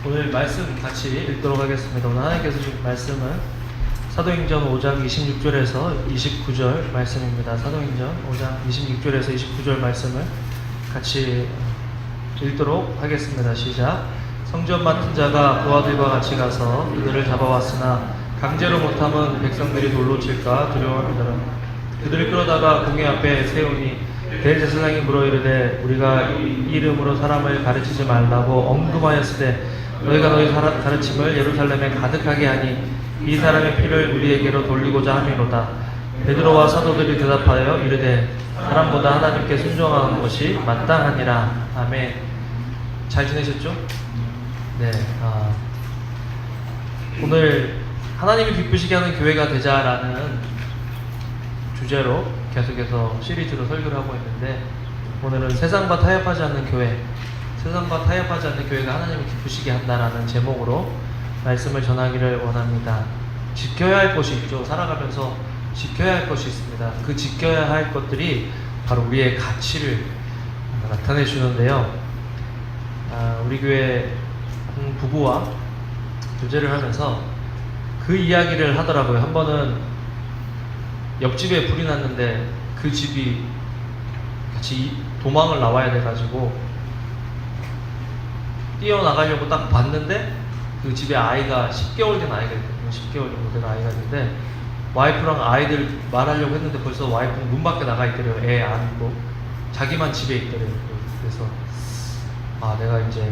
오늘 말씀 같이 읽도록 하겠습니다. 오늘 하나님께서 주신 말씀은 사도행전 5장 26절에서 29절 말씀입니다. 사도행전 5장 26절에서 29절 말씀을 같이 읽도록 하겠습니다. 시작. 성전 맡은 자가 부하들과 같이 가서 그들을 잡아왔으나 강제로 못함은 백성들이 돌로 칠까 두려워하더라. 그들을 끌어다가 공회 앞에 세우니 대제사장이 물어 이르되 우리가 이 이름으로 사람을 가르치지 말라고 언급하였으되 너희가 너희 가르침을 예루살렘에 가득하게 하니 이 사람의 피를 우리에게로 돌리고자 함이로다. 베드로와 사도들이 대답하여 이르되 사람보다 하나님께 순종하는 것이 마땅하니라. 아멘. 잘 지내셨죠? 네. 오늘 하나님이 기쁘시게 하는 교회가 되자라는 주제로 계속해서 시리즈로 설교를 하고 있는데, 오늘은 세상과 타협하지 않는 교회, 세상과 타협하지 않는 교회가 하나님을 기쁘시게 한다라는 제목으로 말씀을 전하기를 원합니다. 지켜야 할 것이 있죠. 살아가면서 지켜야 할 것이 있습니다. 그 지켜야 할 것들이 바로 우리의 가치를 나타내 주는데요. 우리 교회 한 부부와 교제를 하면서 그 이야기를 하더라고요. 한 번은 옆집에 불이 났는데 그 집이 같이 도망을 나와야 돼가지고 뛰어나가려고 딱 봤는데 그 집에 아이가 10개월 된 아이가 있거든요. 10개월 정도 된 아이가 있는데 와이프랑 아이들 말하려고 했는데 벌써 와이프는 문 밖에 나가 있더래요. 애 안고 자기만 집에 있더래요. 그래서 내가 이제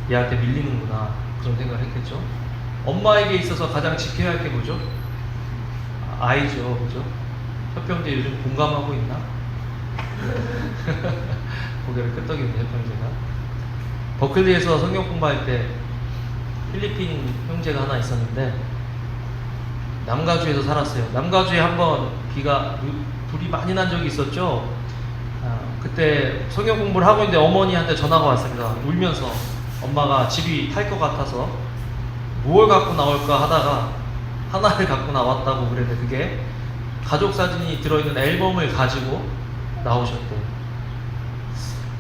얘한테 밀리는구나 그런 생각을 했겠죠. 엄마에게 있어서 가장 지켜야 할 게 뭐죠? 아이죠. 그죠? 협병제 요즘 공감하고 있나? 고개를 끄덕이는 협병제가. 버클리에서 성경 공부할 때 필리핀 형제가 하나 있었는데 남가주에서 살았어요. 남가주에 한번 불이 많이 난 적이 있었죠. 그때 성경 공부를 하고 있는데 어머니한테 전화가 왔습니다. 울면서 엄마가 집이 탈 것 같아서 뭘 갖고 나올까 하다가 하나를 갖고 나왔다고 그랬는데 그게 가족 사진이 들어있는 앨범을 가지고 나오셨대요.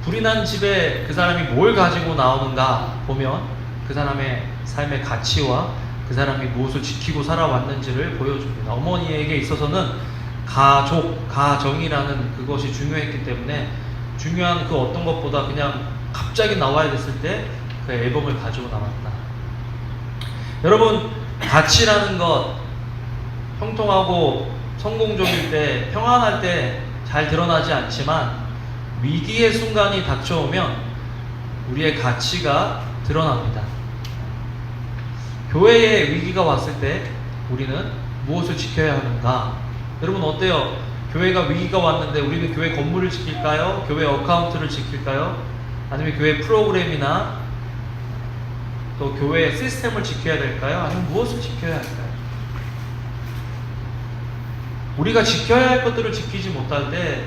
불이 난 집에 그 사람이 뭘 가지고 나오는가 보면 그 사람의 삶의 가치와 그 사람이 무엇을 지키고 살아왔는지를 보여줍니다. 어머니에게 있어서는 가족, 가정이라는 그것이 중요했기 때문에 중요한 그 어떤 것보다 그냥 갑자기 나와야 됐을 때 그 앨범을 가지고 나왔다. 여러분, 가치라는 것 형통하고 성공적일 때, 평안할 때 잘 드러나지 않지만 위기의 순간이 닥쳐오면 우리의 가치가 드러납니다. 교회에 위기가 왔을 때 우리는 무엇을 지켜야 하는가? 여러분 어때요? 교회가 위기가 왔는데 우리는 교회 건물을 지킬까요? 교회 어카운트를 지킬까요? 아니면 교회 프로그램이나 또 교회 시스템을 지켜야 될까요? 아니면 무엇을 지켜야 할까요? 우리가 지켜야 할 것들을 지키지 못할 때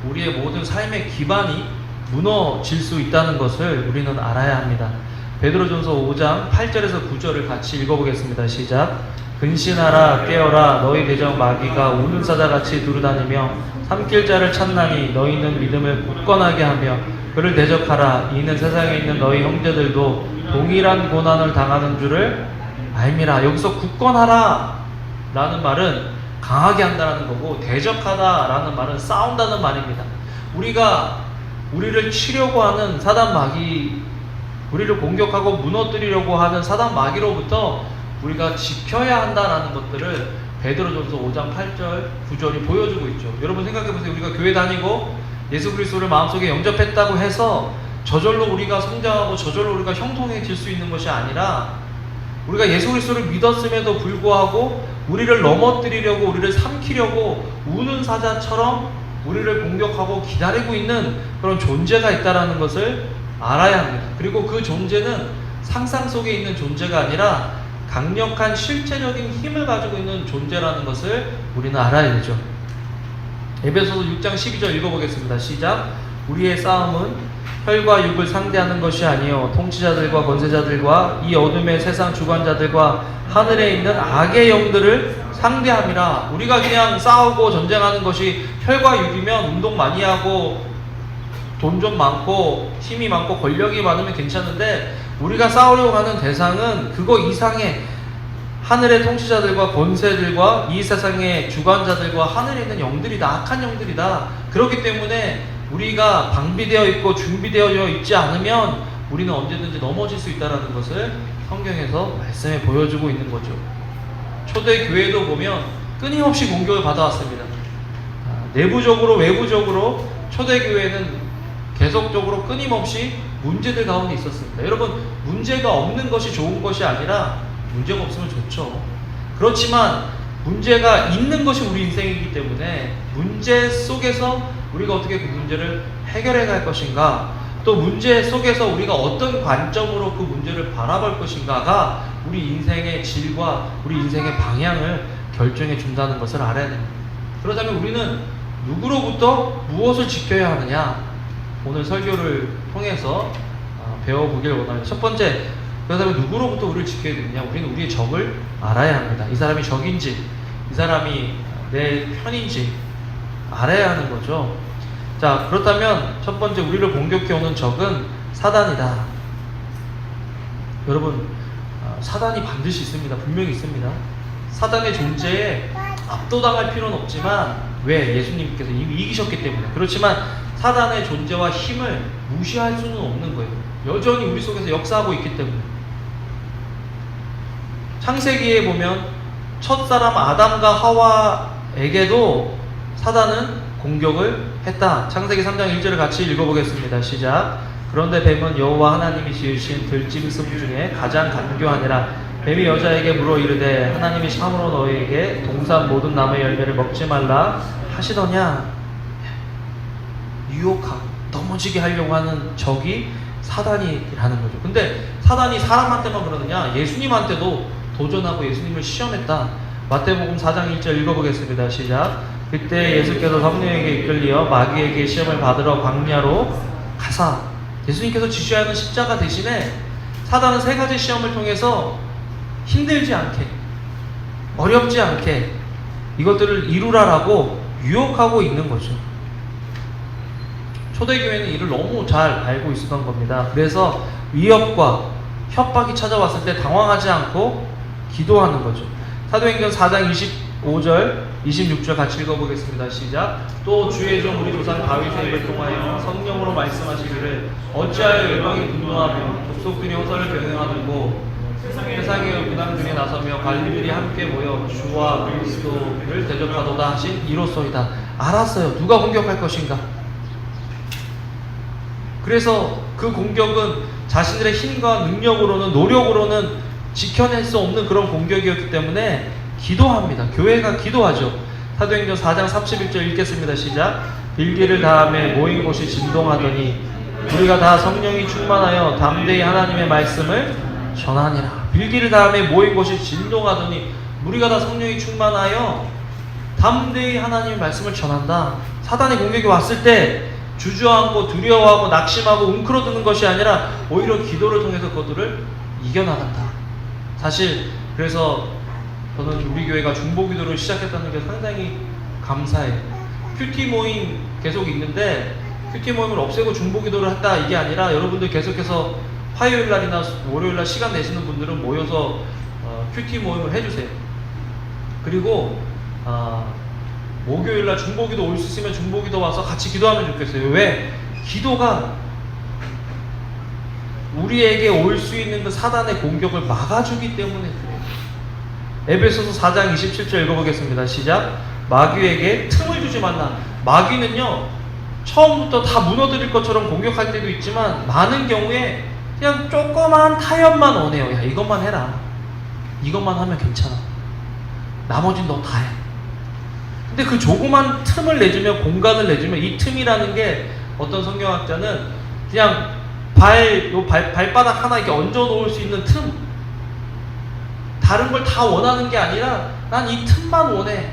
우리의 모든 삶의 기반이 무너질 수 있다는 것을 우리는 알아야 합니다. 베드로전서 5장 8절에서 9절을 같이 읽어보겠습니다. 시작. 근신하라 깨어라 너희 대적 마귀가 우는 사자같이 두루다니며 삼킬 자를 찾나니 너희는 믿음을 굳건하게 하며 그를 대적하라. 이는 세상에 있는 너희 형제들도 동일한 고난을 당하는 줄을 알미라. 여기서 굳건하라 라는 말은 강하게 한다는 거고, 대적하다 라는 말은 싸운다는 말입니다. 우리를 치려고 하는 사단 마귀, 우리를 공격하고 무너뜨리려고 하는 사단 마귀로부터 우리가 지켜야 한다라는 것들을 베드로전서 5장 8절 9절이 보여주고 있죠. 여러분 생각해보세요. 우리가 교회 다니고 예수 그리스도를 마음속에 영접했다고 해서 저절로 우리가 성장하고 저절로 우리가 형통해질 수 있는 것이 아니라, 우리가 예수 그리스도를 믿었음에도 불구하고 우리를 넘어뜨리려고, 우리를 삼키려고 우는 사자처럼 우리를 공격하고 기다리고 있는 그런 존재가 있다는 것을 알아야 합니다. 그리고 그 존재는 상상 속에 있는 존재가 아니라 강력한 실체적인 힘을 가지고 있는 존재라는 것을 우리는 알아야 되죠. 에베소서 6장 12절 읽어보겠습니다. 시작. 우리의 싸움은 혈과 육을 상대하는 것이 아니요 통치자들과 권세자들과 이 어둠의 세상 주관자들과 하늘에 있는 악의 영들을 상대함이라. 우리가 그냥 싸우고 전쟁하는 것이 혈과 육이면 운동 많이 하고 돈 좀 많고 힘이 많고 권력이 많으면 괜찮은데 우리가 싸우려고 하는 대상은 그거 이상의 하늘의 통치자들과 권세들과 이 세상의 주관자들과 하늘에 있는 영들이다. 악한 영들이다. 그렇기 때문에 우리가 방비되어 있고 준비되어 있지 않으면 우리는 언제든지 넘어질 수 있다는 것을 성경에서 말씀해 보여주고 있는 거죠. 초대 교회도 보면 끊임없이 공격을 받아왔습니다. 내부적으로 외부적으로 초대 교회는 계속적으로 끊임없이 문제들 가운데 있었습니다. 여러분, 문제가 없는 것이 좋은 것이 아니라 문제가 없으면 좋죠. 그렇지만 문제가 있는 것이 우리 인생이기 때문에 문제 속에서 우리가 어떻게 그 문제를 해결해 갈 것인가, 또 문제 속에서 우리가 어떤 관점으로 그 문제를 바라볼 것인가가 우리 인생의 질과 우리 인생의 방향을 결정해 준다는 것을 알아야 됩니다. 그렇다면 우리는 누구로부터 무엇을 지켜야 하느냐? 오늘 설교를 통해서 배워보길 원합니다. 첫 번째, 그렇다면 누구로부터 우리를 지켜야 되느냐? 우리는 우리의 적을 알아야 합니다. 이 사람이 적인지, 이 사람이 내 편인지 알아야 하는 거죠. 자, 그렇다면 첫 번째, 우리를 공격해오는 적은 사단이다. 여러분, 사단이 반드시 있습니다. 분명히 있습니다. 사단의 존재에 압도당할 필요는 없지만, 왜? 예수님께서 이미 이기셨기 때문에. 그렇지만 사단의 존재와 힘을 무시할 수는 없는 거예요. 여전히 우리 속에서 역사하고 있기 때문에. 창세기에 보면 첫사람 아담과 하와에게도 사단은 공격을 했다. 창세기 3장 1절을 같이 읽어보겠습니다. 시작. 그런데 뱀은 여호와 하나님이 지으신 들짐승 중에 가장 간교하니라. 뱀이 여자에게 물어 이르되 하나님이 참으로 너희에게 동산 모든 나무의 열매를 먹지 말라 하시더냐. 유혹하고 넘어지게 하려고 하는 적이 사단이라는 거죠. 근데 사단이 사람한테만 그러느냐? 예수님한테도 도전하고 예수님을 시험했다. 마태복음 4장 1절 읽어보겠습니다. 시작. 그때 예수께서 성령에게 이끌리어 마귀에게 시험을 받으러 광야로 가사. 예수님께서 지셔야 하는 십자가 대신에 사단은 세 가지 시험을 통해서 힘들지 않게, 어렵지 않게 이것들을 이루라라고 유혹하고 있는 거죠. 초대교회는 이를 너무 잘 알고 있었던 겁니다. 그래서 위협과 협박이 찾아왔을 때 당황하지 않고 기도하는 거죠. 사도행전 4장 25절, 26절 같이 읽어보겠습니다. 시작. 또 주의 종 우리 조상 다윗의 입을 통하여 성령으로 말씀하시기를 어찌하여 열방이 분노하며 족속들이 호사를 경영하고 세상의 무당들이 나서며 관리들이 함께 모여 주와 그리스도를 대적하도다 하신 이로소이다. 알았어요. 누가 공격할 것인가? 그래서 그 공격은 자신들의 힘과 능력으로는, 노력으로는 지켜낼 수 없는 그런 공격이었기 때문에 기도합니다. 교회가 기도하죠. 사도행전 4장 31절 읽겠습니다. 시작. 빌기를 다함에 모인 곳이 진동하더니 우리가 다 성령이 충만하여 담대히 하나님의 말씀을 전하니라. 빌기를 다함에 모인 곳이 진동하더니 우리가 다 성령이 충만하여 담대히 하나님의 말씀을 전한다. 사단의 공격이 왔을 때 주저앉고 두려워하고 낙심하고 웅크러드는 것이 아니라 오히려 기도를 통해서 그것들을 이겨나간다. 사실 그래서 저는 우리 교회가 중보기도를 시작했다는 게 상당히 감사해요. 큐티 모임 계속 있는데 큐티 모임을 없애고 중보기도를 했다 이게 아니라 여러분들 계속해서 화요일날이나 월요일날 시간 내시는 분들은 모여서 큐티 모임을 해주세요. 그리고 목요일날 중보기도 올 수 있으면 중보기도 와서 같이 기도하면 좋겠어요. 왜? 기도가 우리에게 올 수 있는 그 사단의 공격을 막아주기 때문에 그래요. 에베소서 4장 27절 읽어보겠습니다. 시작. 마귀에게 틈을 주지 말라. 마귀는요 처음부터 다 무너뜨릴 것처럼 공격할 때도 있지만 많은 경우에 그냥 조그만 타협만 원해요. 야, 이것만 해라. 이것만 하면 괜찮아. 나머진 너 다 해. 근데 그 조그만 틈을 내주면, 공간을 내주면, 이 틈이라는 게 어떤 성경학자는 그냥 발바닥 하나 이렇게 얹어 놓을 수 있는 틈, 다른 걸 다 원하는 게 아니라 난 이 틈만 원해.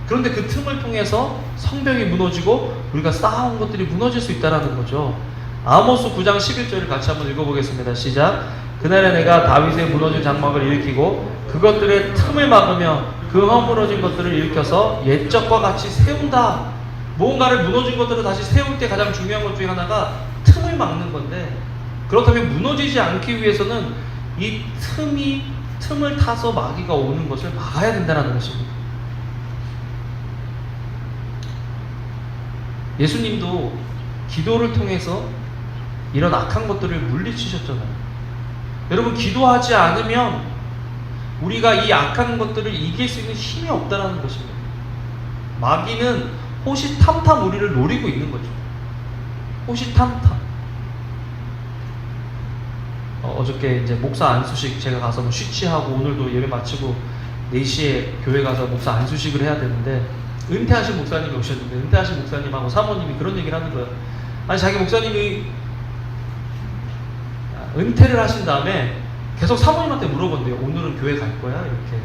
그런데 그 틈을 통해서 성벽이 무너지고 우리가 쌓아온 것들이 무너질 수 있다는 거죠. 아모스 9장 11절을 같이 한번 읽어보겠습니다. 시작. 그날에 내가 다윗의 무너진 장막을 일으키고 그것들의 틈을 막으며 그 허물어진 것들을 일으켜서 옛적과 같이 세운다. 무언가를 무너진 것들을 다시 세울 때 가장 중요한 것 중에 하나가 틈을 막는 건데, 그렇다면 무너지지 않기 위해서는 이 틈을 타서 마귀가 오는 것을 막아야 된다는 것입니다. 예수님도 기도를 통해서 이런 악한 것들을 물리치셨잖아요. 여러분, 기도하지 않으면 우리가 이 악한 것들을 이길 수 있는 힘이 없다는 것입니다. 마귀는 호시탐탐 우리를 노리고 있는 거죠. 호시탐탐. 어저께 이제 목사 안수식 제가 가서 뭐 쉬치하고, 오늘도 예배 마치고 4시에 교회 가서 목사 안수식을 해야 되는데, 은퇴하신 목사님이 오셨는데, 은퇴하신 목사님하고 사모님이 그런 얘기를 하는 거예요. 아니, 자기 목사님이 은퇴를 하신 다음에 계속 사모님한테 물어본대요. 오늘은 교회 갈 거야? 이렇게.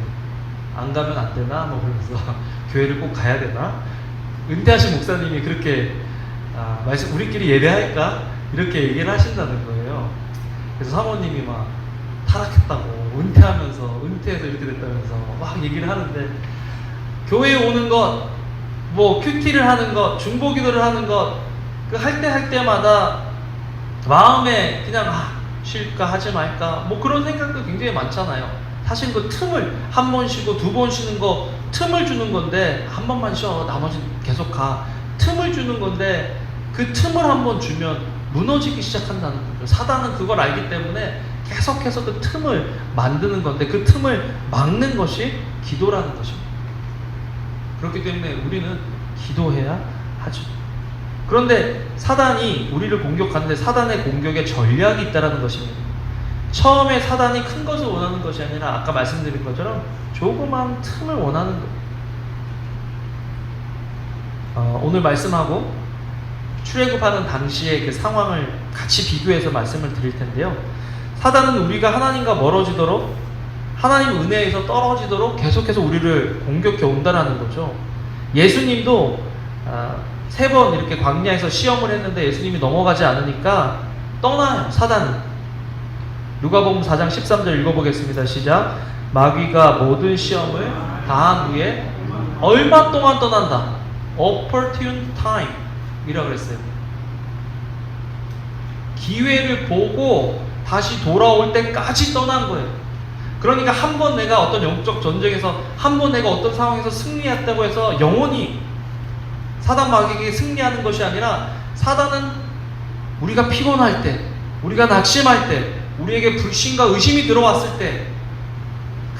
안 가면 안 되나? 뭐 그러면서 교회를 꼭 가야 되나? 은퇴하신 목사님이 그렇게 말씀, 우리끼리 예배할까? 이렇게 얘기를 하신다는 거예요. 그래서 사모님이 막 타락했다고, 은퇴해서 이렇게 됐다면서 막 얘기를 하는데, 교회에 오는 것, 뭐 큐티를 하는 것, 중보기도를 하는 것, 그 할 때마다 마음에 그냥 쉴까 하지 말까, 뭐 그런 생각도 굉장히 많잖아요. 사실 그 틈을 한 번 쉬고 2번 쉬는 거, 틈을 주는 건데, 한 번만 쉬어, 나머지는 계속 가. 틈을 주는 건데, 그 틈을 한 번 주면 무너지기 시작한다는 거죠. 사단은 그걸 알기 때문에 계속해서 그 틈을 만드는 건데, 그 틈을 막는 것이 기도라는 것입니다. 그렇기 때문에 우리는 기도해야 하죠. 그런데 사단이 우리를 공격하는데, 사단의 공격에 전략이 있다는 것입니다. 처음에 사단이 큰 것을 원하는 것이 아니라, 아까 말씀드린 것처럼 조그만 틈을 원하는 것. 오늘 말씀하고 출애굽하는 당시의 그 상황을 같이 비교해서 말씀을 드릴 텐데요. 사단은 우리가 하나님과 멀어지도록, 하나님 은혜에서 떨어지도록 계속해서 우리를 공격해 온다는 거죠. 예수님도 3번 이렇게 광야에서 시험을 했는데 예수님이 넘어가지 않으니까 떠나요, 사단은. 누가복음 4장 13절 읽어보겠습니다. 시작. 마귀가 모든 시험을 다한 후에 얼마 동안 떠난다. opportune time 이라고 그랬어요. 기회를 보고 다시 돌아올 때까지 떠난 거예요. 그러니까 한 번 내가 어떤 영적 전쟁에서, 한 번 내가 어떤 상황에서 승리했다고 해서 영원히 사단 마귀에게 승리하는 것이 아니라, 사단은 우리가 피곤할 때, 우리가 낙심할 때, 우리에게 불신과 의심이 들어왔을 때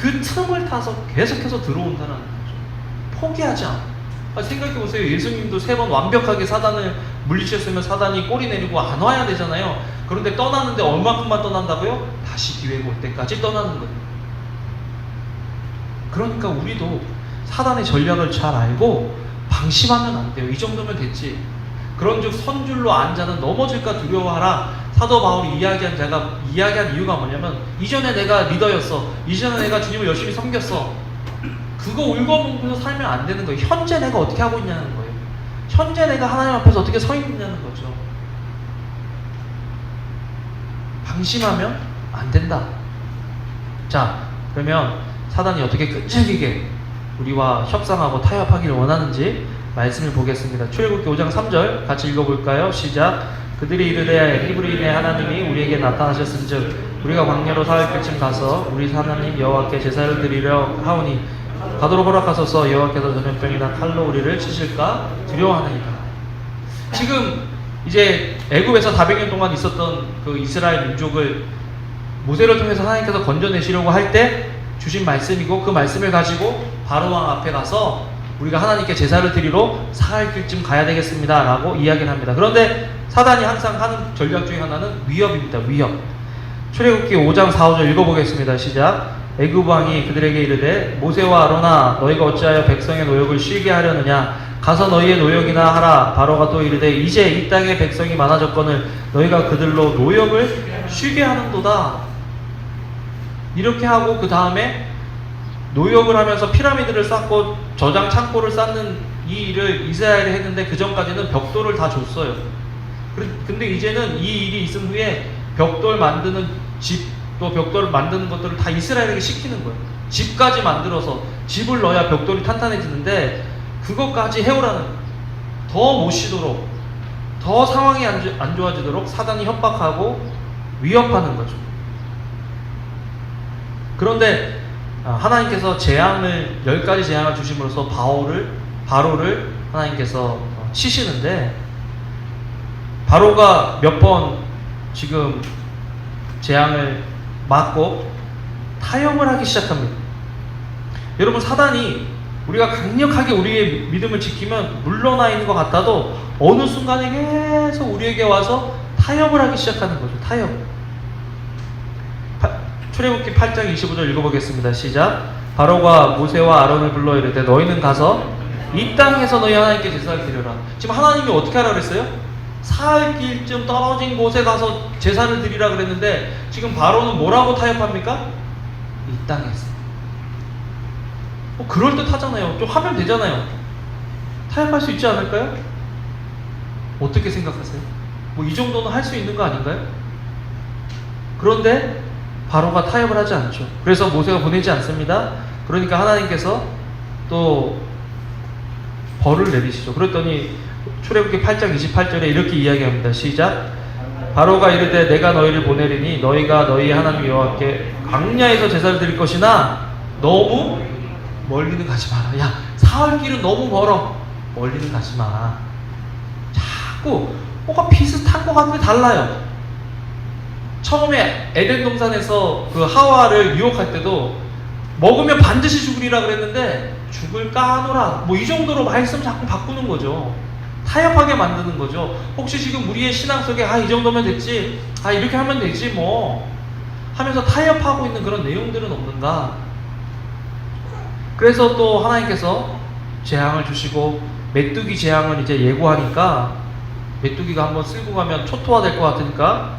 그 틈을 타서 계속해서 들어온다는 거죠. 포기하지 않아. 생각해보세요. 예수님도 3번 완벽하게 사단을 물리쳤으면 사단이 꼬리 내리고 안 와야 되잖아요. 그런데 떠나는데 얼마큼만 떠난다고요? 다시 기회가 올 때까지 떠나는 거예요. 그러니까 우리도 사단의 전략을 잘 알고 방심하면 안 돼요. 이 정도면 됐지. 그런즉 선줄로 앉아는 넘어질까 두려워하라. 사도 바울이 이야기한 이유가 뭐냐면, 이전에 내가 리더였어, 이전에 내가 주님을 열심히 섬겼어, 그거 울고불고서 살면 안 되는 거예요. 현재 내가 어떻게 하고 있냐는 거예요. 현재 내가 하나님 앞에서 어떻게 서 있느냐는 거죠. 방심하면 안 된다. 자, 그러면 사단이 어떻게 끈질기게 우리와 협상하고 타협하기를 원하는지 말씀을 보겠습니다. 출애굽기 5장 3절 같이 읽어볼까요? 시작. 그들이 이르되 히브리인의 하나님이 우리에게 나타나셨은즉 우리가 광야로 사흘 때쯤 가서 우리 하나님 여호와께 제사를 드리려 하오니 가도록 허락하소서. 여호와께서 전염병이나 칼로 우리를 치실까 두려워하나이다. 지금 이제 애굽에서 400년 동안 있었던 그 이스라엘 민족을 모세를 통해서 하나님께서 건져내시려고 할 때 주신 말씀이고, 그 말씀을 가지고 바로왕 앞에 가서 우리가 하나님께 제사를 드리러 사흘 길쯤 가야 되겠습니다 라고 이야기를 합니다. 그런데 사단이 항상 하는 전략 중에 하나는 위협입니다. 위협. 출애굽기 5장 4, 5절 읽어보겠습니다. 시작. 애굽 왕이 그들에게 이르되 모세와 아론아, 너희가 어찌하여 백성의 노역을 쉬게 하려느냐? 가서 너희의 노역이나 하라. 바로가 또 이르되 이제 이 땅에 백성이 많아졌거늘 너희가 그들로 노역을 쉬게 하는도다. 이렇게 하고 그 다음에 노역을 하면서 피라미드를 쌓고 저장 창고를 쌓는 이 일을 이스라엘이 했는데, 그 전까지는 벽돌을 다 줬어요. 근데 이제는 이 일이 있은 후에 벽돌 만드는 집, 또 벽돌을 만드는 것들을 다 이스라엘에게 시키는 거예요. 집까지 만들어서, 집을 넣어야 벽돌이 탄탄해지는데 그것까지 해오라는 거예요. 더 못 쉬도록, 더 상황이 안 좋아지도록 사단이 협박하고 위협하는 거죠. 그런데 하나님께서 재앙을 10가지 재앙을 주심으로써 바로를 하나님께서 치시는데, 바로가 몇 번 지금 재앙을 맞고 타협을 하기 시작합니다. 여러분, 사단이 우리가 강력하게 우리의 믿음을 지키면 물러나 있는 것 같아도 어느 순간에 계속 우리에게 와서 타협을 하기 시작하는 거죠. 타협. 출애굽기 8장 25절 읽어보겠습니다. 시작. 바로가 모세와 아론을 불러 이르되 너희는 가서 이 땅에서 너희 하나님께 제사를 드려라. 지금 하나님이 어떻게 하라 그랬어요? 사흘 길쯤 떨어진 곳에 가서 제사를 드리라 그랬는데, 지금 바로는 뭐라고 타협합니까? 이 땅에서. 그럴듯하잖아요. 좀 하면 되잖아요. 타협할 수 있지 않을까요? 어떻게 생각하세요? 이 정도는 할 수 있는 거 아닌가요? 그런데 바로가 타협을 하지 않죠. 그래서 모세가 보내지 않습니다. 그러니까 하나님께서 또 벌을 내리시죠. 그랬더니 출애굽기 8장 28절에 이렇게 이야기합니다. 시작. 바로가 이르되 내가 너희를 보내리니 너희가 너희 하나님 여호와께 광야에서 제사를 드릴 것이나 너무 멀리는 가지 마라. 야, 사흘 길은 너무 멀어. 멀리는 가지 마. 자꾸 뭐가 비슷한 것 같은데 달라요. 처음에 에덴 동산에서 그 하와를 유혹할 때도 먹으면 반드시 죽으리라 그랬는데 죽을까 하노라. 이 정도로 말씀 자꾸 바꾸는 거죠. 타협하게 만드는 거죠. 혹시 지금 우리의 신앙 속에 이 정도면 됐지, 이렇게 하면 되지 하면서 타협하고 있는 그런 내용들은 없는가? 그래서 또 하나님께서 재앙을 주시고, 메뚜기 재앙을 이제 예고하니까 메뚜기가 한번 쓸고 가면 초토화 될 것 같으니까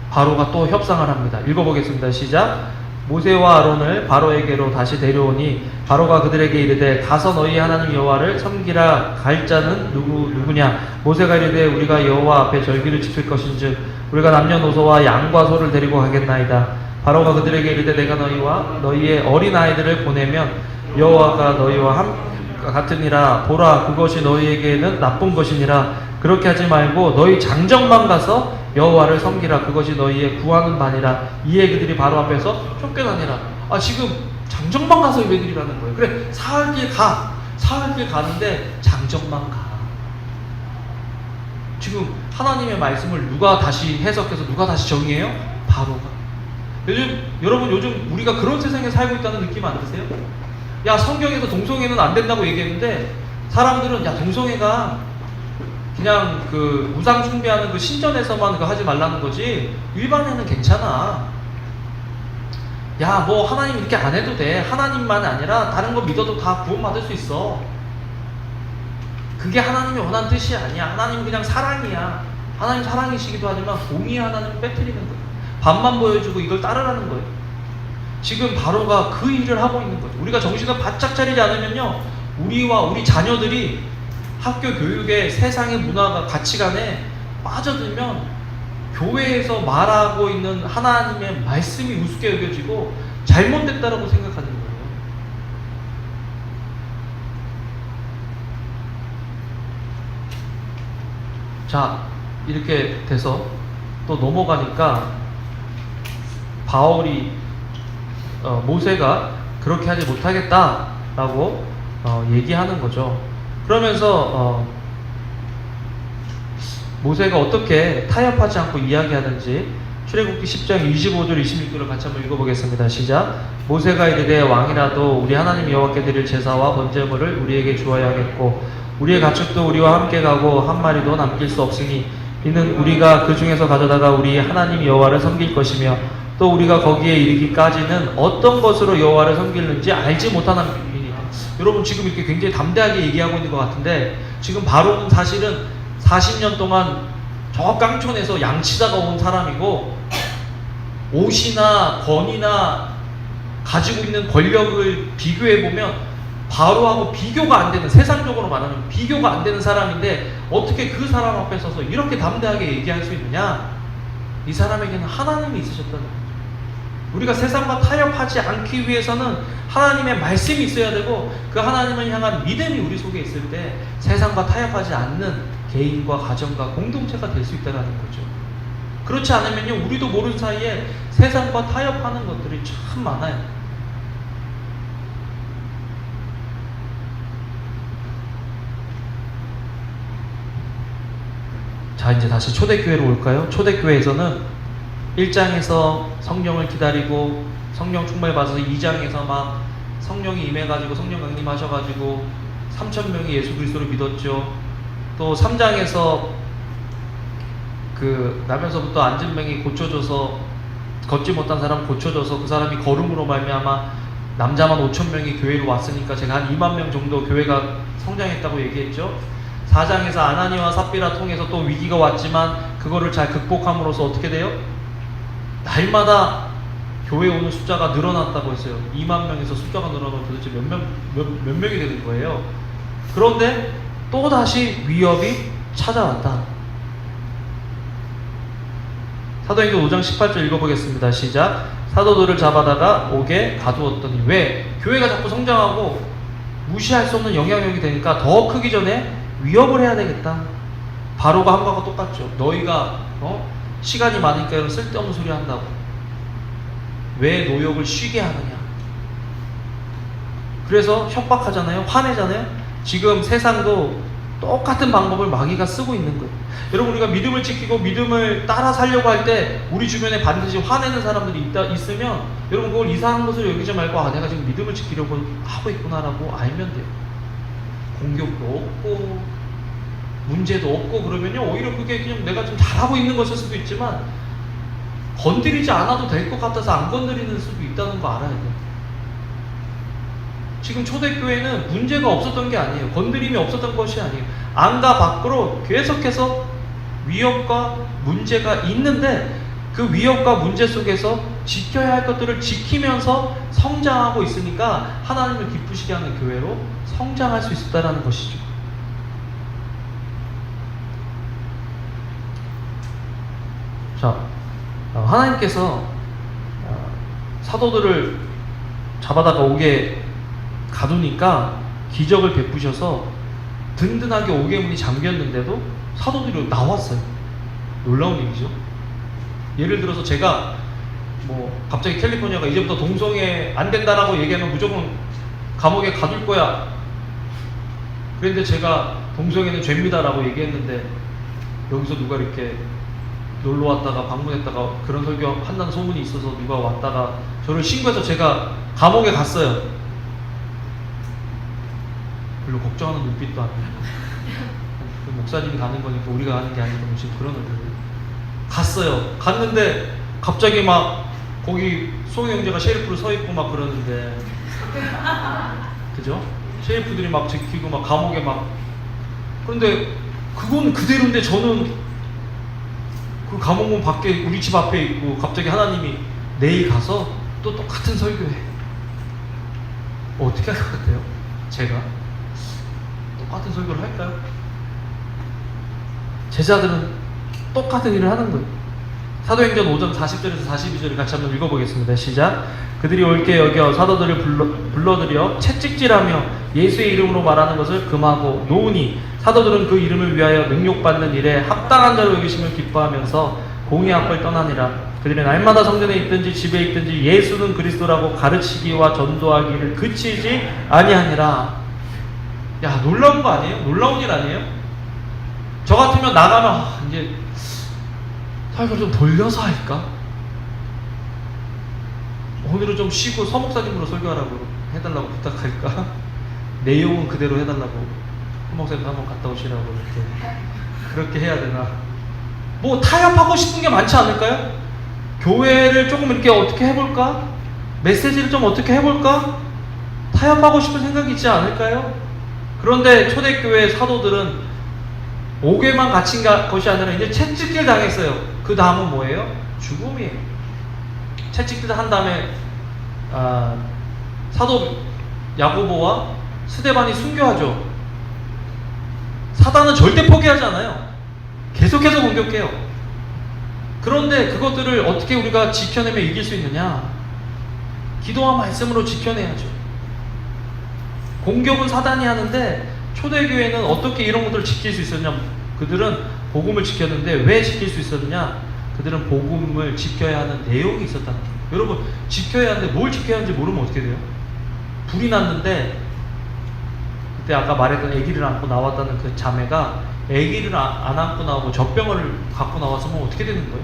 바로가 또 협상을 합니다. 읽어보겠습니다. 시작. 모세와 아론을 바로에게로 다시 데려오니 바로가 그들에게 이르되 가서 너희 하나님 여호와를 섬기라. 갈 자는 누구냐? 모세가 이르되 우리가 여호와 앞에 절기를 지킬 것인즉 우리가 남녀노소와 양과 소를 데리고 가겠나이다. 바로가 그들에게 이르되 내가 너희와 너희의 어린 아이들을 보내면 여호와가 너희와 같으니라. 보라, 그것이 너희에게는 나쁜 것이니라. 그렇게 하지 말고 너희 장정만 가서 여호와를 섬기라. 그것이 너희의 구하는 바니라. 이에 그들이 바로 앞에서 쫓겨나니라. 지금 장정만 가서 예배드리라는 거예요. 그래, 사흘 길 가. 사흘 길 가는데 장정만 가. 지금 하나님의 말씀을 누가 다시 해석해서 누가 다시 정의해요? 바로가. 여러분 요즘 우리가 그런 세상에 살고 있다는 느낌 안 드세요? 야, 성경에서 동성애는 안 된다고 얘기했는데 사람들은 야, 동성애가 그냥 그 우상 숭배하는 그 신전에서만 그거 하지 말라는 거지 일반에는 괜찮아. 야, 하나님 이렇게 안 해도 돼. 하나님만 아니라 다른 거 믿어도 다 구원받을 수 있어. 그게 하나님이 원하는 뜻이 아니야. 하나님은 그냥 사랑이야. 하나님 사랑이시기도 하지만 공의의 하나님을 빼뜨리는 거야. 반만 보여주고 이걸 따르라는 거예요. 지금 바로가 그 일을 하고 있는 거죠. 우리가 정신을 바짝 차리지 않으면요, 우리와 우리 자녀들이 학교 교육에 세상의 문화가 가치관에 빠져들면 교회에서 말하고 있는 하나님의 말씀이 우습게 여겨지고 잘못됐다라고 생각하는 거예요. 자, 이렇게 돼서 또 넘어가니까 바울이 모세가 그렇게 하지 못하겠다라고 얘기하는 거죠. 그러면서 모세가 어떻게 타협하지 않고 이야기하는지 출애굽기 10장 25절 26절을 같이 한번 읽어보겠습니다. 시작. 모세가 이르되 왕이라도 우리 하나님 여호와께 드릴 제사와 번제물을 우리에게 주어야 하겠고 우리의 가축도 우리와 함께 가고 한 마리도 남길 수 없으니 이는 우리가 그 중에서 가져다가 우리 하나님 여호와를 섬길 것이며 또 우리가 거기에 이르기까지는 어떤 것으로 여호와를 섬기는지 알지 못하는 비밀이다. 여러분 지금 이렇게 굉장히 담대하게 얘기하고 있는 것 같은데 지금 바로는 사실은 40년 동안 저 깡촌에서 양치다가 온 사람이고 옷이나 권위나 가지고 있는 권력을 비교해보면 바로하고 비교가 안 되는, 세상적으로 말하면 비교가 안 되는 사람인데 어떻게 그 사람 앞에 서서 이렇게 담대하게 얘기할 수 있느냐? 이 사람에게는 하나님이 있으셨다는 거죠. 우리가 세상과 타협하지 않기 위해서는 하나님의 말씀이 있어야 되고, 그 하나님을 향한 믿음이 우리 속에 있을 때 세상과 타협하지 않는 개인과 가정과 공동체가 될 수 있다는 거죠. 그렇지 않으면요, 우리도 모르는 사이에 세상과 타협하는 것들이 참 많아요. 자, 이제 다시 초대교회로 올까요? 초대교회에서는 1장에서 성령을 기다리고 성령 충만을 받아서 2장에서 막 성령이 임해가지고 성령 강림하셔가지고 3,000명이 예수 그리스도를 믿었죠. 또 3장에서 그 나면서부터 앉은 병이 고쳐져서, 걷지 못한 사람 고쳐져서 그 사람이 걸음으로 말미암아 남자만 5,000명이 교회로 왔으니까 제가 한 2만 명 정도 교회가 성장했다고 얘기했죠. 4장에서 아나니와 삽비라 통해서 또 위기가 왔지만 그거를 잘 극복함으로써 어떻게 돼요? 날마다 교회 오는 숫자가 늘어났다고 했어요. 2만 명에서 숫자가 늘어나면 도대체 몇 명이 되는 거예요. 그런데 또다시 위협이 찾아왔다. 사도행전 5장 18절 읽어보겠습니다. 시작. 사도들을 잡아다가 옥에 가두었더니. 왜? 교회가 자꾸 성장하고 무시할 수 없는 영향력이 되니까 더 크기 전에 위협을 해야 되겠다. 바로가 한 거하고 똑같죠. 너희가 시간이 많으니까 이런 쓸데없는 소리 한다고. 왜 노역을 쉬게 하느냐. 그래서 협박하잖아요. 화내잖아요. 지금 세상도 똑같은 방법을 마귀가 쓰고 있는 거예요. 여러분, 우리가 믿음을 지키고 믿음을 따라 살려고 할 때 우리 주변에 반드시 화내는 사람들이 있으면 여러분, 그걸 이상한 것을 여기지 말고, 내가 지금 믿음을 지키려고 하고 있구나라고 알면 돼요. 공격도 없고 문제도 없고 그러면요, 오히려 그게 그냥 내가 좀 잘하고 있는 것일 수도 있지만 건드리지 않아도 될 것 같아서 안 건드리는 수도 있다는 거 알아야 돼요. 지금 초대교회는 문제가 없었던 게 아니에요. 건드림이 없었던 것이 아니에요. 안과 밖으로 계속해서 위협과 문제가 있는데, 그 위협과 문제 속에서 지켜야 할 것들을 지키면서 성장하고 있으니까 하나님을 기쁘시게 하는 교회로 성장할 수 있었다는 것이죠. 자, 하나님께서 사도들을 잡아다가 옥에 가두니까 기적을 베푸셔서 든든하게 옥의 문이 잠겼는데도 사도들이 나왔어요. 놀라운 일이죠. 예를 들어서 제가 갑자기 캘리포니아가 이제부터 동성애 안 된다라고 얘기하면 무조건 감옥에 가둘 거야. 그런데 제가 동성애는 죄입니다라고 얘기했는데 여기서 누가 이렇게 놀러 왔다가 방문했다가 그런 설교 한다는 소문이 있어서 누가 왔다가 저를 신고해서 제가 감옥에 갔어요. 별로 걱정하는 눈빛도 안 해요. 목사님이 가는 거니까 우리가 가는 게 아니고 지금 그런 얼굴. 갔어요. 갔는데 갑자기 막 거기 수홍 형제가 셰리프로 서 있고 막 그러는데, 그죠? 셰리프들이 막 지키고 막 감옥에 막. 그런데 그건 그대로인데 저는 그 감옥문 밖에 우리 집 앞에 있고 갑자기 하나님이 내일 가서 또 똑같은 설교해. 어떻게 할 것 같아요? 제가 똑같은 설교를 할까요? 제자들은 똑같은 일을 하는 거예요. 사도행전 5장 40절에서 42절을 같이 한번 읽어보겠습니다. 시작. 그들이 옳게 여겨 사도들을 불러들여 채찍질하며 예수의 이름으로 말하는 것을 금하고 놓으니 사도들은 그 이름을 위하여 능욕받는 일에 합당한 자로 여기심을 기뻐하면서 공의 앞을 떠나니라. 그들은 날마다 성전에 있든지 집에 있든지 예수는 그리스도라고 가르치기와 전도하기를 그치지 아니하니라. 야, 놀라운 거 아니에요? 놀라운 일 아니에요? 저 같으면 나가면 이제 설교를 좀 돌려서 할까? 오늘은 좀 쉬고 서목사님으로 설교하라고 해달라고 부탁할까? 내용은 그대로 해달라고 서목사님 한번 갔다 오시라고 그렇게 해야 되나? 타협하고 싶은 게 많지 않을까요? 교회를 조금 이렇게 어떻게 해볼까? 메시지를 좀 어떻게 해볼까? 타협하고 싶은 생각이 있지 않을까요? 그런데 초대교회 사도들은 옥에만 갇힌 것이 아니라 이제 채찍질 당했어요. 그 다음은 뭐예요? 죽음이에요. 채찍질 한 다음에 사도 야고보와 스데반이 순교하죠. 사단은 절대 포기하지 않아요. 계속해서 공격해요. 그런데 그것들을 어떻게 우리가 지켜내며 이길 수 있느냐? 기도와 말씀으로 지켜내야죠. 공격은 사단이 하는데 초대교회는 어떻게 이런 것들을 지킬 수 있었냐? 그들은 복음을 지켰는데 왜 지킬 수 있었느냐? 그들은 복음을 지켜야 하는 내용이 있었다는 거예요. 여러분, 지켜야 하는데 뭘 지켜야 하는지 모르면 어떻게 돼요? 불이 났는데 그때 아까 말했던 아기를 안고 나왔다는 그 자매가 아기를 안 안고 나오고 젖병을 갖고 나왔으면 어떻게 되는 거예요?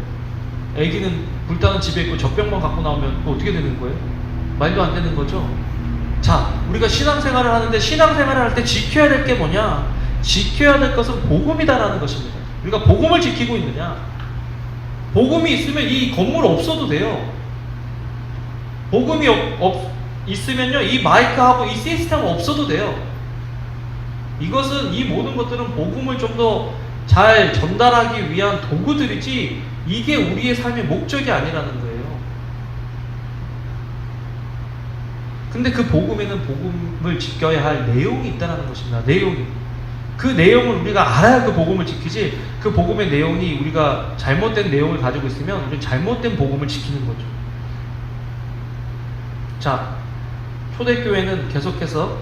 아기는 불타는 집에 있고 젖병만 갖고 나오면 어떻게 되는 거예요? 말도 안 되는 거죠. 자, 우리가 신앙생활을 하는데 신앙생활을 할 때 지켜야 될 게 뭐냐? 지켜야 될 것은 복음이다라는 것입니다. 우리가 복음을 지키고 있느냐? 복음이 있으면 이 건물 없어도 돼요. 복음이 있으면요, 이 마이크하고 이 시스템 없어도 돼요. 이것은, 이 모든 것들은 복음을 좀 더 잘 전달하기 위한 도구들이지 이게 우리의 삶의 목적이 아니라는 거예요. 근데 그 복음에는 복음을 지켜야 할 내용이 있다는 것입니다. 내용이. 그 내용을 우리가 알아야 그 복음을 지키지, 그 복음의 내용이 우리가 잘못된 내용을 가지고 있으면 우리는 잘못된 복음을 지키는 거죠. 자, 초대교회는 계속해서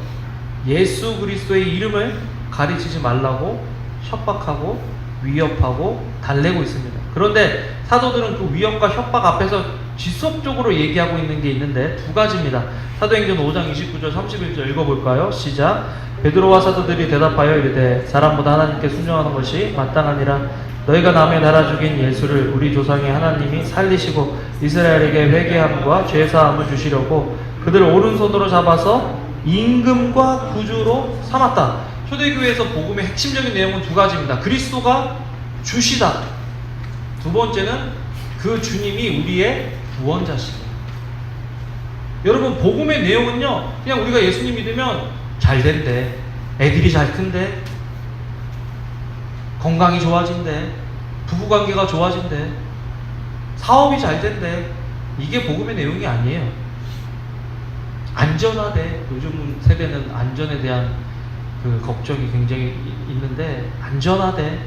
예수 그리스도의 이름을 가르치지 말라고 협박하고 위협하고 달래고 있습니다. 그런데 사도들은 그 위협과 협박 앞에서 지속적으로 얘기하고 있는 게 있는데 두 가지입니다. 사도행전 5장 29절 31절 읽어볼까요? 시작. 베드로와 사도들이 대답하여 이르되 사람보다 하나님께 순종하는 것이 마땅하니라. 너희가 남의 나라 죽인 예수를 우리 조상의 하나님이 살리시고 이스라엘에게 회개함과 죄사함을 주시려고 그들을 오른손으로 잡아서 임금과 구주로 삼았다. 초대교회에서 복음의 핵심적인 내용은 두 가지입니다. 그리스도가 주시다. 두 번째는 그 주님이 우리의 구원자시다. 여러분, 복음의 내용은요, 그냥 우리가 예수님 믿으면 잘 된대, 애들이 잘 큰대, 건강이 좋아진대, 부부관계가 좋아진대, 사업이 잘 된대. 이게 복음의 내용이 아니에요. 안전하대. 요즘 세대는 안전에 대한 그 걱정이 굉장히 있는데 안전하대.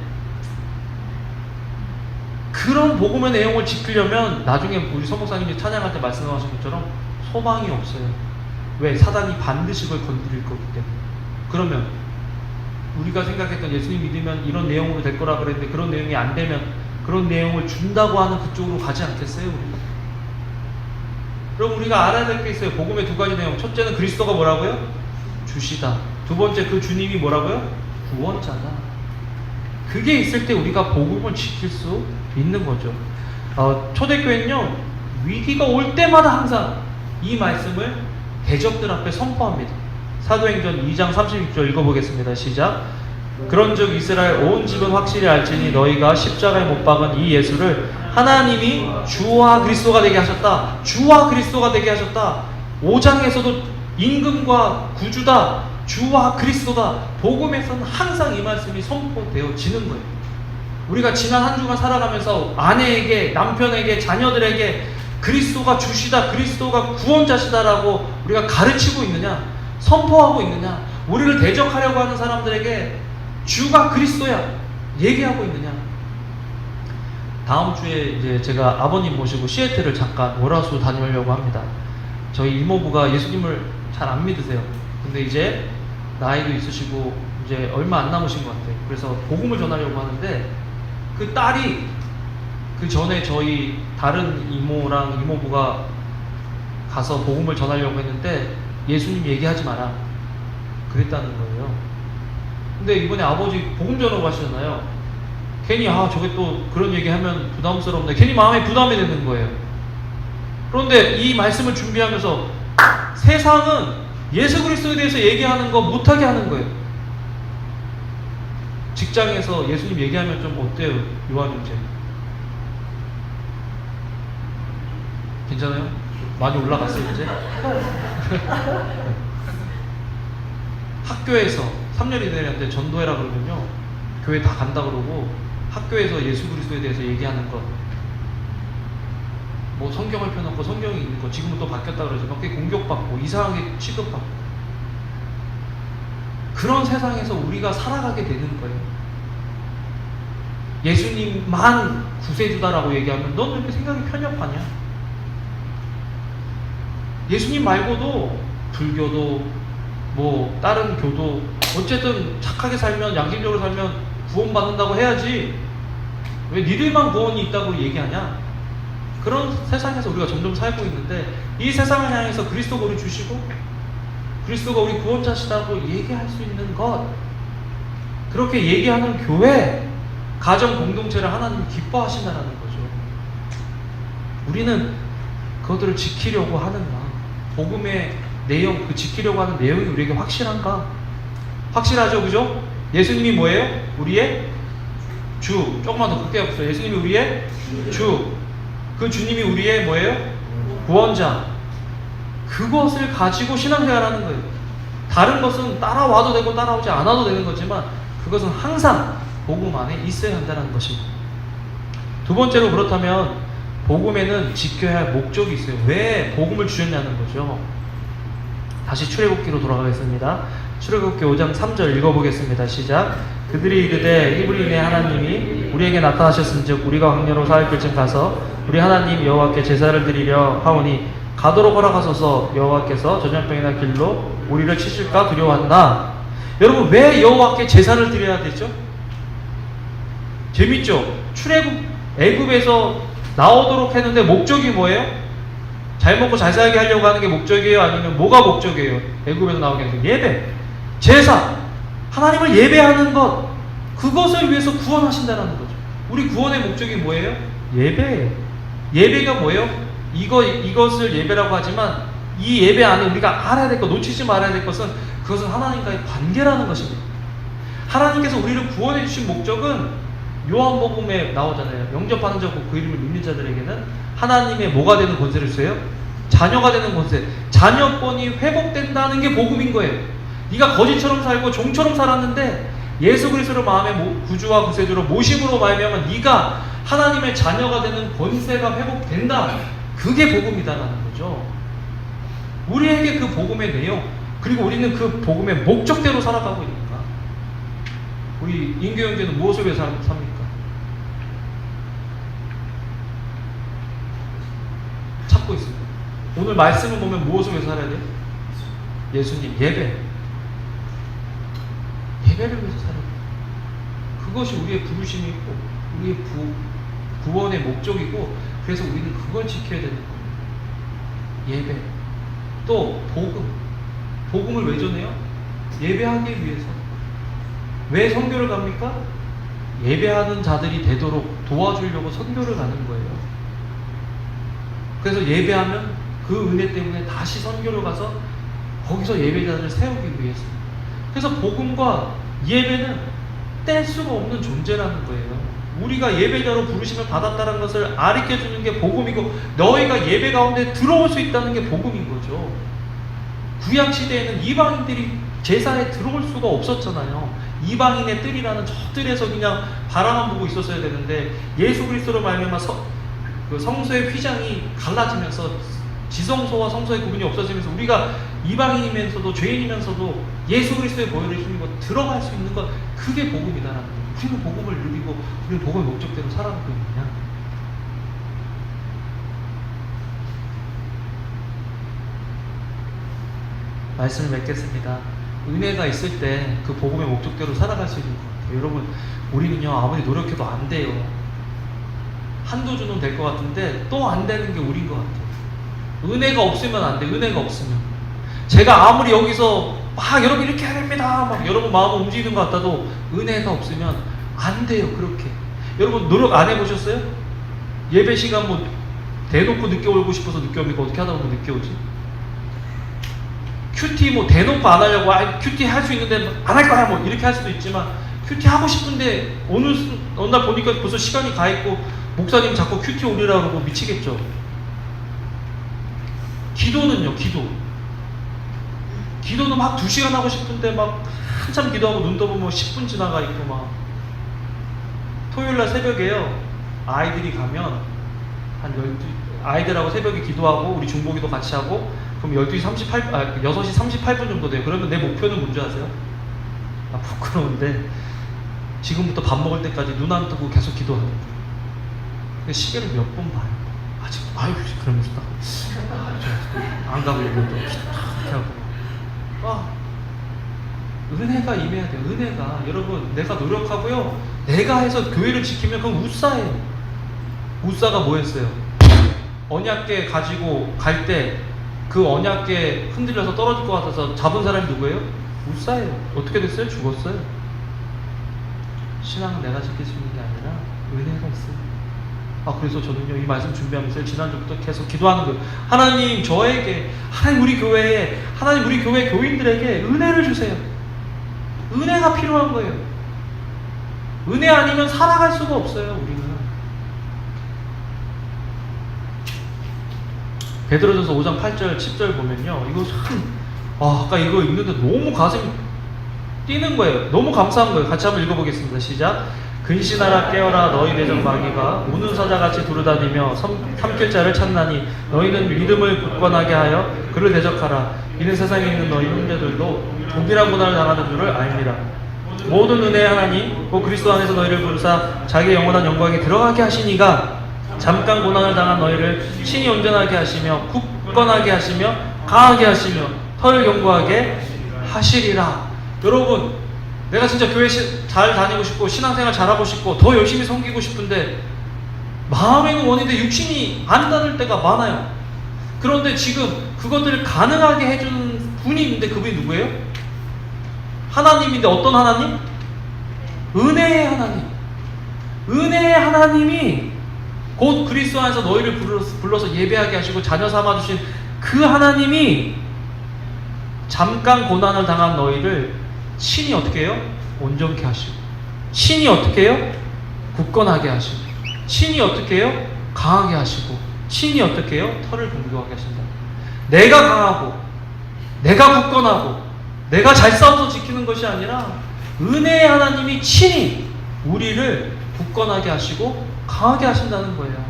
그런 복음의 내용을 지키려면 나중에 우리 서목사님이 찬양할 때 말씀하신 것처럼 소망이 없어요. 왜? 사단이 반드시 그걸 건드릴 거기 때문에. 그러면 우리가 생각했던 예수님 믿으면 이런 내용으로 될 거라 그랬는데 그런 내용이 안 되면 그런 내용을 준다고 하는 그쪽으로 가지 않겠어요? 우리가? 그럼 우리가 알아야 될 게 있어요. 복음의 두 가지 내용. 첫째는 그리스도가 뭐라고요? 주시다. 두 번째, 그 주님이 뭐라고요? 구원자다. 그게 있을 때 우리가 복음을 지킬 수 있는 거죠. 초대교회는요, 위기가 올 때마다 항상 이 말씀을 대적들 앞에 선포합니다. 사도행전 2장 36절 읽어보겠습니다. 시작. 그런즉 이스라엘 온 집은 확실히 알지니 너희가 십자가에 못 박은 이 예수를 하나님이 주와 그리스도가 되게 하셨다. 주와 그리스도가 되게 하셨다. 5장에서도 임금과 구주다. 주와 그리스도다. 복음에서는 항상 이 말씀이 선포되어지는 거예요. 우리가 지난 한 주간 살아가면서 아내에게, 남편에게, 자녀들에게 그리스도가 주시다, 그리스도가 구원자시다라고 우리가 가르치고 있느냐, 선포하고 있느냐, 우리를 대적하려고 하는 사람들에게 주가 그리스도야 얘기하고 있느냐. 다음 주에 이제 제가 아버님 모시고 시애틀을 잠깐 월화수 다녀오려고 합니다. 저희 이모부가 예수님을 잘 안 믿으세요. 근데 이제 나이도 있으시고 이제 얼마 안 남으신 것 같아요. 그래서 복음을 전하려고 하는데 그 딸이 그 전에 저희 다른 이모랑 이모부가 가서 복음을 전하려고 했는데 예수님 얘기하지 마라 그랬다는 거예요. 근데 이번에 아버지 복음 전하고 하시잖아요. 괜히 저게 또 그런 얘기하면 부담스럽네. 괜히 마음에 부담이 되는 거예요. 그런데 이 말씀을 준비하면서 세상은 예수 그리스도에 대해서 얘기하는 거 못하게 하는 거예요. 직장에서 예수님 얘기하면 좀 어때요? 요한형제 괜찮아요? 많이 올라갔어요 이제? 학교에서 3년이 되는데 전도해라 그러면요, 교회 다 간다 그러고 학교에서 예수 그리스도에 대해서 얘기하는 거, 뭐 성경을 펴놓고 성경이 있는 거, 지금은 또 바뀌었다 그러지만 그게 공격받고 이상하게 취급받고, 그런 세상에서 우리가 살아가게 되는 거예요. 예수님만 구세주다라고 얘기하면 넌 왜 이렇게 생각이 편협하냐? 예수님 말고도 불교도 뭐 다른 교도 어쨌든 착하게 살면, 양심적으로 살면 구원받는다고 해야지 왜 니들만 구원이 있다고 얘기하냐? 그런 세상에서 우리가 점점 살고 있는데, 이 세상을 향해서 그리스도가 우리 주시고 그리스도가 우리 구원자시다고 얘기할 수 있는 것, 그렇게 얘기하는 교회, 가정 공동체를 하나님이 기뻐하신다는 거죠. 우리는 그것들을 지키려고 하는가? 복음의 내용, 그 지키려고 하는 내용이 우리에게 확실한가? 확실하죠, 그죠? 예수님이 뭐예요? 우리의 주. 조금만 더 크게 해보세요. 예수님이 우리의 주. 그 주님이 우리의 뭐예요? 구원자. 그것을 가지고 신앙생활하는 거예요. 다른 것은 따라와도 되고 따라오지 않아도 되는 거지만, 그것은 항상 복음 안에 있어야 한다는 것입니다. 두 번째로, 그렇다면 복음에는 지켜야 할 목적이 있어요. 왜 복음을 주셨냐는 거죠. 다시 출애굽기로 돌아가겠습니다. 출애굽기 5장 3절 읽어보겠습니다. 시작. 그들이 이르되 히브리인의 하나님이 우리에게 나타나셨은즉 우리가 광야로 사흘쯤 가서 우리 하나님 여호와께 제사를 드리려 하오니 가도록 허락하소서. 여호와께서 전염병이나 길로 우리를 치실까 두려워한다. 여러분, 왜 여호와께 제사를 드려야 되죠? 재밌죠? 애굽에서 나오도록 했는데 목적이 뭐예요? 잘 먹고 잘 살게 하려고 하는 게 목적이에요? 아니면 뭐가 목적이에요? 애굽에서 나오게 하는 게 예배, 제사, 하나님을 예배하는 것, 그것을 위해서 구원하신다는 거죠. 우리 구원의 목적이 뭐예요? 예배예요. 예배가 뭐예요? 이것을 예배라고 하지만, 이 예배 안에 우리가 알아야 될 것, 놓치지 말아야 될 것은, 그것은 하나님과의 관계라는 것입니다. 하나님께서 우리를 구원해 주신 목적은 요한복음에 나오잖아요. 영접하는 자고 그 이름을 믿는 자들에게는 하나님의 뭐가 되는 권세를 주세요? 자녀가 되는 권세. 자녀권이 회복된다는 게 복음인 거예요. 네가 거지처럼 살고 종처럼 살았는데 예수 그리스도를 마음의 구주와 구세주로 모심으로 말미암아 네가 하나님의 자녀가 되는 권세가 회복된다. 그게 복음이다라는 거죠. 우리에게 그 복음의 내용, 그리고 우리는 그 복음의 목적대로 살아가고 있는가? 우리 인교 형제는 무엇을 위해 삽니까? 찾고 있습니다. 오늘 말씀을 보면 무엇을 위해 살아야 돼요? 예수님, 예배. 예배를 위해서 살아야 돼요. 그것이 우리의 부르심이 있고 우리의 구원의 목적이고, 그래서 우리는 그걸 지켜야 되는 거예요. 예배. 또 복음. 복음을 왜 전해요? 예배하기 위해서. 왜 선교를 갑니까? 예배하는 자들이 되도록 도와주려고 선교를 가는 거예요. 그래서 예배하면 그 은혜 때문에 다시 선교를 가서 거기서 예배자들을 세우기 위해서. 그래서 복음과 예배는 뗄 수가 없는 존재라는 거예요. 우리가 예배자로 부르심을 받았다는 것을 가르쳐주는 게 복음이고, 너희가 예배 가운데 들어올 수 있다는 게 복음인 거죠. 구약시대에는 이방인들이 제사에 들어올 수가 없었잖아요. 이방인의 뜰이라는 저 뜰에서 그냥 바라만 보고 있었어야 되는데, 예수 그리스도로 말미암아 그 성소의 휘장이 갈라지면서 지성소와 성소의 구분이 없어지면서 우리가 이방인이면서도 죄인이면서도 예수 그리스도의 보혈을 힘입어 들어갈 수 있는 것, 그게 복음이다라는 거예요. 우리는 복음을 누리고 우리는 복음의 목적대로 살아가고 있느냐? 말씀을 맺겠습니다. 은혜가 있을 때 그 복음의 목적대로 살아갈 수 있는 것 같아요. 여러분, 우리는요 아무리 노력해도 안 돼요. 한두 주는 될 것 같은데 또 안 되는 게 우리인 것 같아요. 은혜가 없으면 안 돼. 은혜가 없으면. 제가 아무리 여기서 막 여러분 이렇게 해야 됩니다, 막 여러분 마음을 움직이는 것 같아도 은혜가 없으면 안 돼요. 그렇게. 여러분 노력 안 해보셨어요? 예배 시간 뭐 대놓고 늦게 오고 싶어서 늦게 옵니까? 어떻게 하다 보면 늦게 오지? 큐티 뭐 대놓고 안 하려고, 큐티 할 수 있는데 안 할 거야 뭐 이렇게 할 수도 있지만, 큐티 하고 싶은데 어느 날 보니까 벌써 시간이 가 있고 목사님 자꾸 큐티 올리라고 그러고 미치겠죠. 기도는요, 기도는 막 2시간 하고 싶은데 막 한참 기도하고 눈 떠보면 10분 지나가 있고 막. 토요일날 새벽에요, 아이들이 가면 한 12, 아이들하고 새벽에 기도하고 우리 중보기도 같이 하고 그럼 6시 38분 정도 돼요. 그러면 내 목표는 뭔지 아세요? 나 부끄러운데 지금부터 밥 먹을 때까지 눈 안 뜨고 계속 기도하는 거예요. 시계를 몇 번 봐요. 아직도, 아유, 그러면서 딱 안 가고 이것도 이렇게 하고. 은혜가 임해야 돼요. 은혜가. 여러분, 내가 노력하고요. 내가 해서 교회를 지키면 그건 우사예요. 우사가 뭐였어요? 언약궤 가지고 갈 때 그 언약궤 흔들려서 떨어질 것 같아서 잡은 사람이 누구예요? 우사예요. 어떻게 됐어요? 죽었어요. 신앙은 내가 지킬 수 있는 게 아니라 은혜가 있어요. 그래서 저는요, 이 말씀 준비하면서 지난주부터 계속 기도하는 거예요. 하나님, 저에게, 하나님 우리 교회에, 하나님 우리 교회 교인들에게 은혜를 주세요. 은혜가 필요한 거예요. 은혜 아니면 살아갈 수가 없어요, 우리는. 베드로전서 5장 8절, 10절 보면요, 이거 참, 아까 이거 읽는데 너무 가슴이 뛰는 거예요. 너무 감사한 거예요. 같이 한번 읽어보겠습니다. 시작. 근신하라 깨어라 너희 대적 마귀가 우는 사자같이 두루다니며 삼킬 자를 찾나니 너희는 믿음을 굳건하게 하여 그를 대적하라. 이는 세상에 있는 너희 형제들도 동일한 고난을 당하는 줄을 압니다. 모든 은혜의 하나님 곧 그리스도 안에서 너희를 부르사 자기의 영원한 영광에 들어가게 하시니가 잠깐 고난을 당한 너희를 친히 온전하게 하시며 굳건하게 하시며 강하게 하시며 털을 견고하게 하시리라. 여러분, 내가 진짜 교회 잘 다니고 싶고 신앙생활 잘하고 싶고 더 열심히 섬기고 싶은데 마음에는 원인데 육신이 안 닿을 때가 많아요. 그런데 지금 그것들을 가능하게 해주는 분이 있는데 그분이 누구예요? 하나님인데 어떤 하나님? 은혜의 하나님. 은혜의 하나님이 곧 그리스도 안에서 너희를 불러서 예배하게 하시고 자녀 삼아주신 그 하나님이 잠깐 고난을 당한 너희를 친히 어떻게 해요? 온전케 하시고, 친히 어떻게 해요? 굳건하게 하시고, 친히 어떻게 해요? 강하게 하시고, 친히 어떻게 해요? 털을 견고하게 하신다. 내가 강하고 내가 굳건하고 내가 잘 싸워서 지키는 것이 아니라 은혜의 하나님이 친히 우리를 굳건하게 하시고 강하게 하신다는 거예요.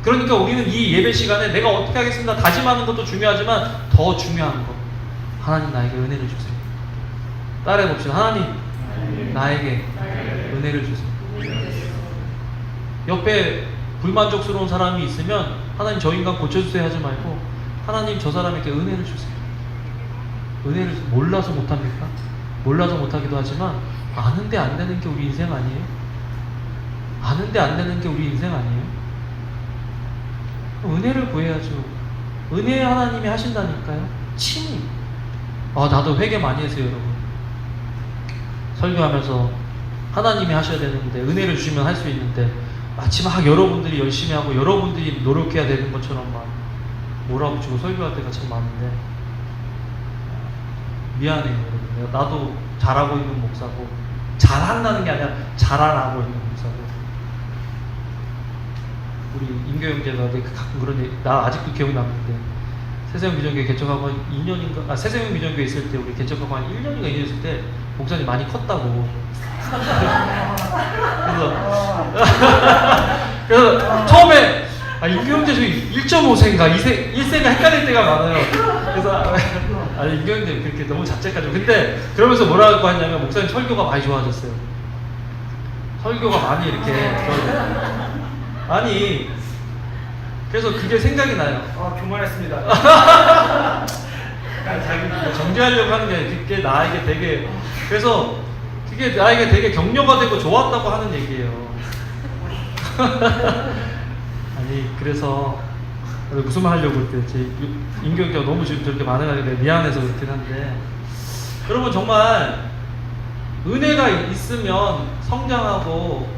그러니까 우리는 이 예배 시간에 내가 어떻게 하겠습니다 다짐하는 것도 중요하지만 더 중요한 거, 하나님 나에게 은혜를 주세요. 따라해봅시다. 하나님 나에게 은혜를 주세요. 옆에 불만족스러운 사람이 있으면 하나님 저 인간 고쳐주세요 하지 말고 하나님 저 사람에게 은혜를 주세요. 은혜를 몰라서 못합니까? 몰라서 못하기도 하지만 아는데 안 되는 게 우리 인생 아니에요? 아는데 안 되는 게 우리 인생 아니에요? 은혜를 구해야죠. 은혜 하나님이 하신다니까요. 친히. 나도 회개 많이 했어요, 여러분. 설교하면서 하나님이 하셔야 되는데 은혜를 주시면 할 수 있는데 마치 막 여러분들이 열심히 하고 여러분들이 노력해야 되는 것처럼 막 몰아붙이고 설교할 때가 참 많은데 미안해요, 여러분. 나도 잘하고 있는 목사고 잘한다는 게 아니라 잘하라고 있는 목사고. 우리 임교 형제가 가끔 그런 얘기, 나 아직도 기억이 남는데 새세형 비전교회 개척하고 한 2년인가, 새세형 비전교회 있을 때 우리 개척하고 한 1년인가 2년 있을 때 목사님 많이 컸다고. 그래서 처음에 임교 형제 저기 1.5세인가 1세가 헷갈릴 때가 많아요. 그래서 임교 형제 그렇게 너무 자책하죠. 근데 그러면서 뭐라고 하냐면 목사님 설교가 많이 좋아졌어요. 설교가 많이 이렇게 아니 그래서 그게 생각이 나요. 교만했습니다. 자기 정죄하려고 하는 게 그게 나에게 되게, 그래서 그게 나에게 되게 격려가 되고 좋았다고 하는 얘기예요. 아니 그래서 무슨 말 하려고 그랬지? 임경기가 너무 지금 저렇게 많아가지고 미안해서 그렇긴 한데, 여러분 정말 은혜가 있으면 성장하고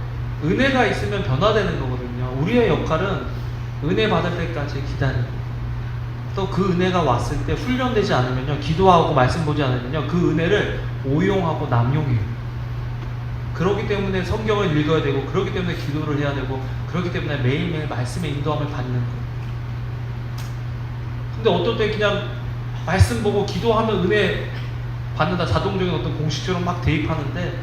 은혜가 있으면 변화되는 거거든요. 우리의 역할은 은혜 받을 때까지 기다리고, 또 그 은혜가 왔을 때 훈련되지 않으면요, 기도하고 말씀 보지 않으면요, 그 은혜를 오용하고 남용해요. 그렇기 때문에 성경을 읽어야 되고, 그렇기 때문에 기도를 해야 되고, 그렇기 때문에 매일매일 말씀의 인도함을 받는 거예요. 근데 어떨 때 그냥 말씀 보고 기도하면 은혜 받는다, 자동적인 어떤 공식처럼 막 대입하는데,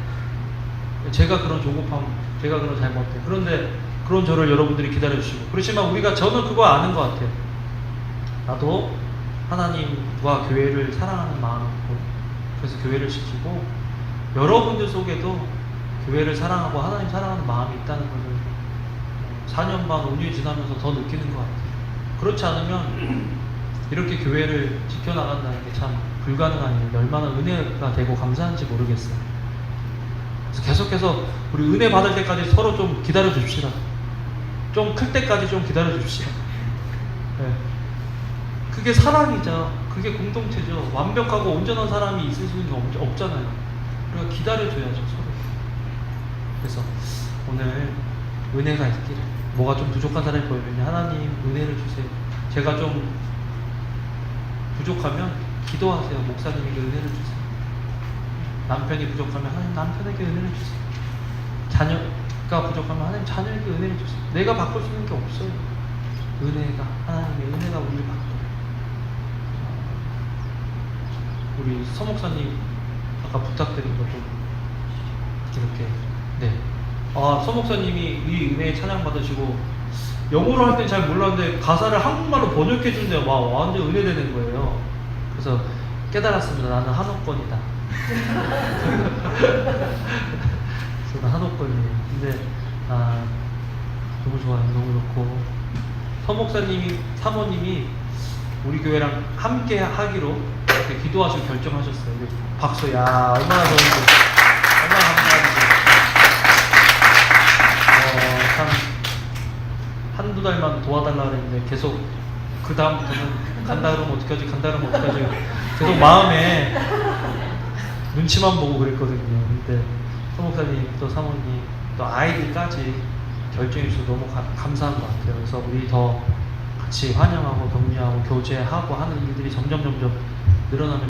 제가 그런 조급함, 제가 그런 잘못해. 그런데 그런 저를 여러분들이 기다려주시고, 그렇지만 저는 그거 아는 것 같아요. 나도 하나님과 교회를 사랑하는 마음이 있고, 그래서 교회를 지키고, 여러분들 속에도 교회를 사랑하고 하나님 사랑하는 마음이 있다는 것을 4년 반, 5년이 지나면서 더 느끼는 것 같아요. 그렇지 않으면 이렇게 교회를 지켜나간다는 게 참 불가능한 일인데 얼마나 은혜가 되고 감사한지 모르겠어요. 그래서 계속해서 우리 은혜 받을 때까지 서로 좀 기다려 줍시다. 좀 클 때까지 좀 기다려 줍시다. 네. 그게 사랑이죠. 그게 공동체죠. 완벽하고 온전한 사람이 있을 수는 없잖아요. 그러니까 기다려줘야죠, 서로. 그래서 오늘 은혜가 있기를, 뭐가 좀 부족한 사람이 보이면 하나님 은혜를 주세요. 제가 좀 부족하면 기도하세요. 목사님에게 은혜를 주세요. 남편이 부족하면 하나님 남편에게 은혜를 주세요. 자녀가 부족하면 하나님 자녀에게 은혜를 주세요. 내가 바꿀 수 있는 게 없어요. 은혜가, 하나님의 은혜가 우리를 바꿔요. 우리 서목사님 아까 부탁드린 거 좀 이렇게, 네. 서목사님이 이 은혜에 찬양 받으시고 영어로 할 땐 잘 몰랐는데 가사를 한국말로 번역해 준대요. 와, 완전 은혜되는 거예요. 그래서 깨달았습니다. 나는 한옥권이다. 저는 한옥권이에요. 근데 너무 좋아요. 너무 좋고 서목사님이, 사모님이 우리 교회랑 함께 하기로 이렇게 기도하시고 결정하셨어요. 박수. 야, 얼마나 좋은지, 얼마나 감사한지. 참 한두 달만 도와달라 그랬는데 계속 그 다음부터는 간다 그러면 어떡하지, 간다 그러면 어떡하지, 계속 마음에 눈치만 보고 그랬거든요. 근데 서목사님 또 사모님 또 아이들까지 결정해 주셔서 너무 감사한 것 같아요. 그래서 우리 더 같이 환영하고 격려하고 교제하고 하는 일들이 점점 늘어나면